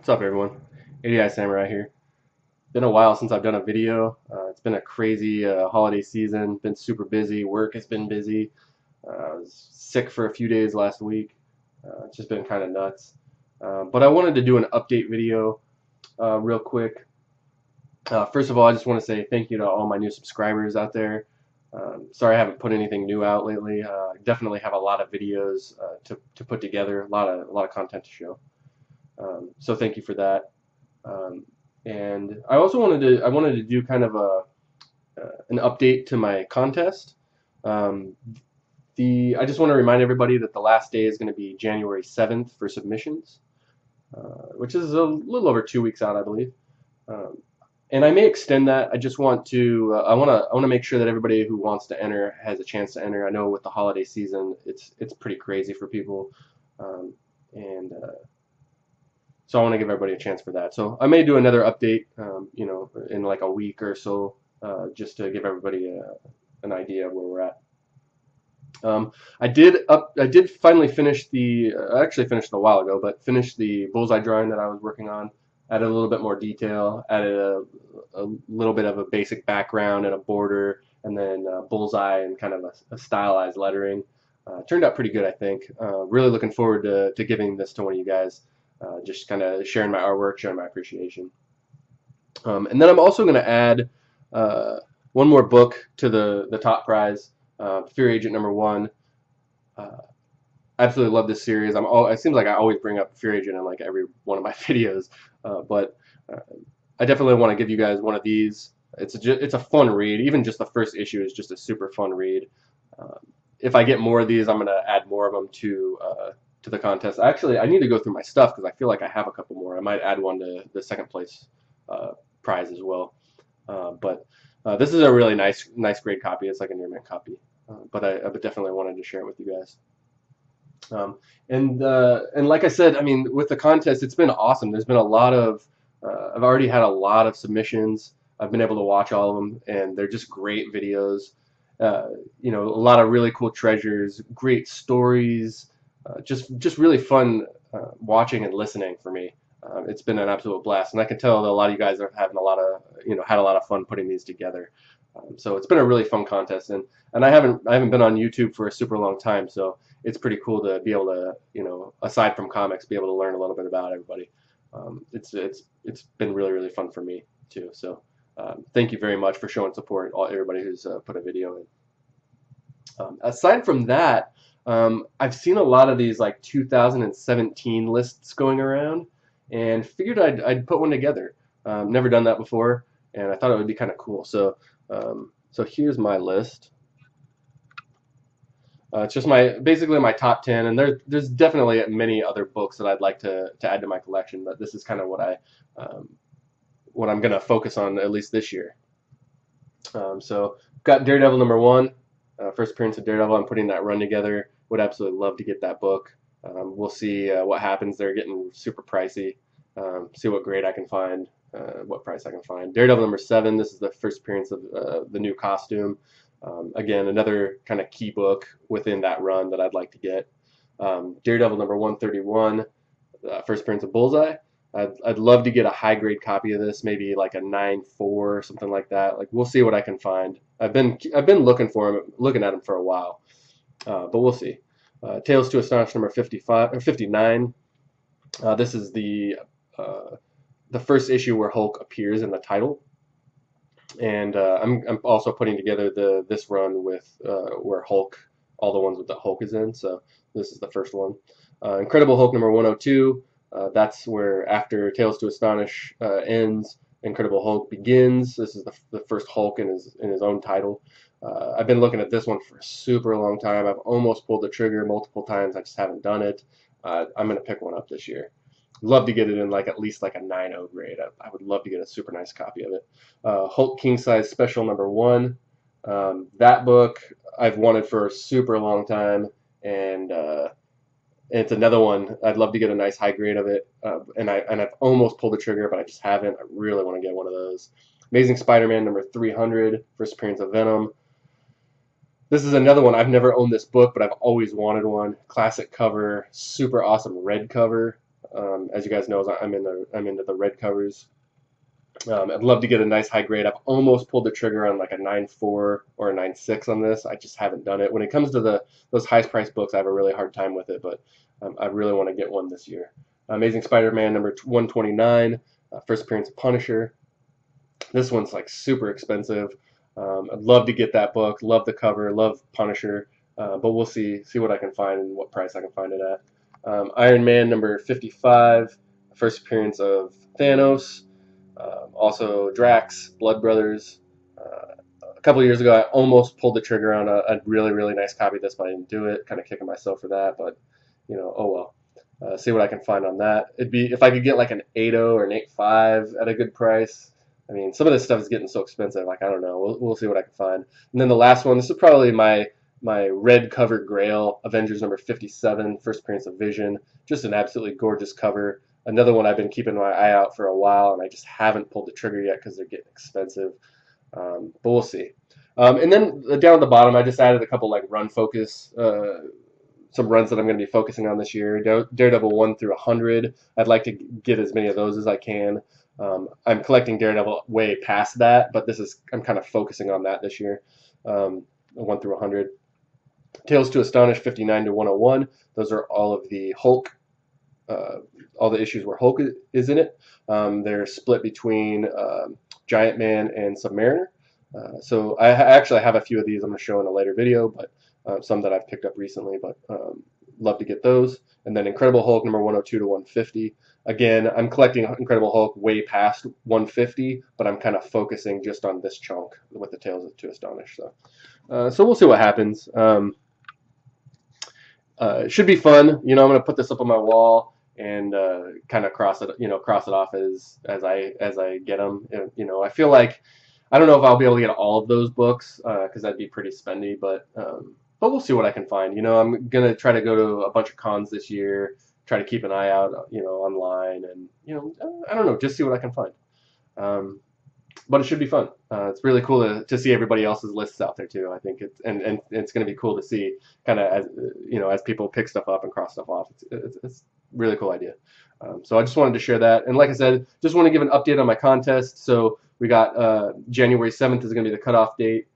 What's up, everyone? ADI Samurai here. Been a while since I've done a video. It's been a crazy holiday season. Been super busy. Work has been busy. I was sick for a few days last week. It's just been kind of nuts. But I wanted to do an update video real quick. First of all, I just want to say thank you to all my new subscribers out there. Sorry I haven't put anything new out lately. Definitely have a lot of videos to put together. A lot of content to show. So thank you for that. And I also wanted to do kind of an update to my contest. I just want to remind everybody that the last day is going to be January 7th for submissions, which is a little over 2 weeks out, I believe. And I may extend that. I just want to I want to make sure that everybody who wants to enter has a chance to enter. I know with the holiday season, it's pretty crazy for people, and so I want to give everybody a chance for that. So I may do another update, in like a week or so, just to give everybody an idea of where we're at. I did finally finish I actually finished it a while ago, but finished the bullseye drawing that I was working on. Added a little bit more detail, added a little bit of a basic background and a border, and then bullseye and kind of a stylized lettering. Turned out pretty good, I think. Really looking forward to giving this to one of you guys. Just kind of sharing my artwork, showing my appreciation. And then I'm also going to add one more book to the top prize, Fear Agent #1. Absolutely love this series. It seems like I always bring up Fear Agent in like every one of my videos, but I definitely want to give you guys one of these. It's a fun read. Even just the first issue is just a super fun read. If I get more of these, I'm going to add more of them to the contest. Actually, I need to go through my stuff because I feel like I have a couple more. I might add one to the second place prize as well. But this is a really nice grade copy. It's like a near mint copy. But I definitely wanted to share it with you guys. And like I said, I mean, with the contest, it's been awesome. There's been a lot of I've already had a lot of submissions. I've been able to watch all of them, and they're just great videos. A lot of really cool treasures, great stories, just really fun watching and listening for me. It's been an absolute blast, and I can tell that a lot of you guys are having had a lot of fun putting these together. So it's been a really fun contest, and I haven't been on YouTube for a super long time, so it's pretty cool to be able to, aside from comics, be able to learn a little bit about everybody. It's been really fun for me too. So thank you very much for showing support, everybody who's put a video in. Aside from that, I've seen a lot of these like 2017 lists going around, and figured I'd put one together. Never done that before, and I thought it would be kind of cool. So here's my list. It's just basically my top 10, and there's definitely many other books that I'd like to add to my collection, but this is kind of what I'm gonna focus on at least this year. So got Daredevil #1, first appearance of Daredevil. I'm putting that run together. Would absolutely love to get that book. We'll see what happens. They're getting super pricey. See what grade I can find, what price I can find. Daredevil #7. This is the first appearance of the new costume. Again, another kind of key book within that run that I'd like to get. Daredevil #131, first appearance of Bullseye. I'd love to get a high grade copy of this, maybe like a 9.4 or something like that. Like, we'll see what I can find. I've been looking at them for a while, but we'll see. Tales to Astonish #55 or 59. This is the first issue where Hulk appears in the title. And I'm also putting together this run with where Hulk, all the ones with the Hulk is in. So this is the first one. Incredible Hulk #102. That's where after Tales to Astonish ends, Incredible Hulk begins. This is the first Hulk in his own title. I've been looking at this one for a super long time. I've almost pulled the trigger multiple times. I just haven't done it. I'm gonna pick one up this year. Love to get it in at least like a 9.0 grade. I would love to get a super nice copy of it. Hulk King Size Special #1. That book I've wanted for a super long time, and it's another one I'd love to get a nice high grade of it. And I've almost pulled the trigger, but I just haven't. I really want to get one of those. Amazing Spider-Man #300, first appearance of Venom. This is another one. I've never owned this book, but I've always wanted one. Classic cover, super awesome red cover. As you guys know, I'm into the red covers. I'd love to get a nice high grade. I've almost pulled the trigger on like a 9.4 or a 9.6 on this. I just haven't done it. When it comes to those highest price books, I have a really hard time with it, but I really want to get one this year. Amazing Spider-Man number 129, first appearance of Punisher. This one's like super expensive. I'd love to get that book. Love the cover. Love Punisher. But we'll see what I can find and what price I can find it at. Iron Man number 55, first appearance of Thanos. Also Drax, Blood Brothers. A couple of years ago, I almost pulled the trigger on a really nice copy of this, but I didn't do it. Kind of kicking myself for that, but oh well. See what I can find on that. It'd be if I could get like an 8.0 or an 8.5 at a good price. I mean, some of this stuff is getting so expensive. Like I don't know. We'll see what I can find. And then the last one. This is probably my red cover grail. Avengers number 57, first appearance of Vision. Just an absolutely gorgeous cover. Another one I've been keeping my eye out for a while, and I just haven't pulled the trigger yet because they're getting expensive. But we'll see. And then down at the bottom, I just added a couple like run focus, some runs that I'm going to be focusing on this year. Daredevil 1 through 100. I'd like to get as many of those as I can. I'm collecting Daredevil way past that, but I'm kind of focusing on that this year. 1 through 100. Tales to Astonish 59 to 101. Those are all of the Hulk. All the issues where Hulk is in it. They're split between Giant Man and Submariner. So I actually have a few of these I'm going to show in a later video, but some that I've picked up recently, but love to get those. And then Incredible Hulk number 102 to 150. Again, I'm collecting Incredible Hulk way past 150, but I'm kind of focusing just on this chunk with the Tales to Astonish. So we'll see what happens. It should be fun. I'm going to put this up on my wall and kind of cross it off as I get them. I feel like I don't know if I'll be able to get all of those books because that'd be pretty spendy, but we'll see what I can find. I'm gonna try to go to a bunch of cons this year. Try to keep an eye out, online, and I don't know, just see what I can find. But it should be fun. It's really cool to see everybody else's lists out there too. I think and it's going to be cool to see kind of as people pick stuff up and cross stuff off. It's a really cool idea. So I just wanted to share that. And like I said, just want to give an update on my contest. So we got January 7th is going to be the cutoff date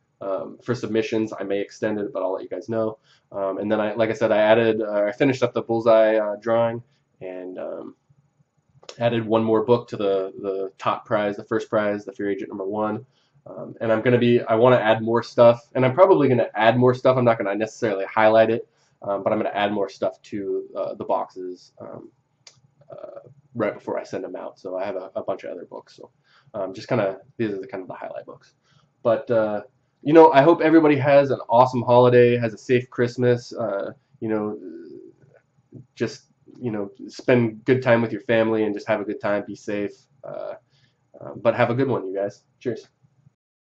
for submissions. I may extend it, but I'll let you guys know. And then like I said, I finished up the bullseye drawing and added one more book to the top prize, the first prize, the Fear Agent number 1. And I want to add more stuff, and I'm probably going to add more stuff. I'm not going to necessarily highlight it, but I'm going to add more stuff to the boxes right before I send them out. So I have a bunch of other books. So just kind of, these are the highlight books. But, I hope everybody has an awesome holiday, has a safe Christmas, just spend good time with your family and just have a good time, be safe, but have a good one, you guys. Cheers.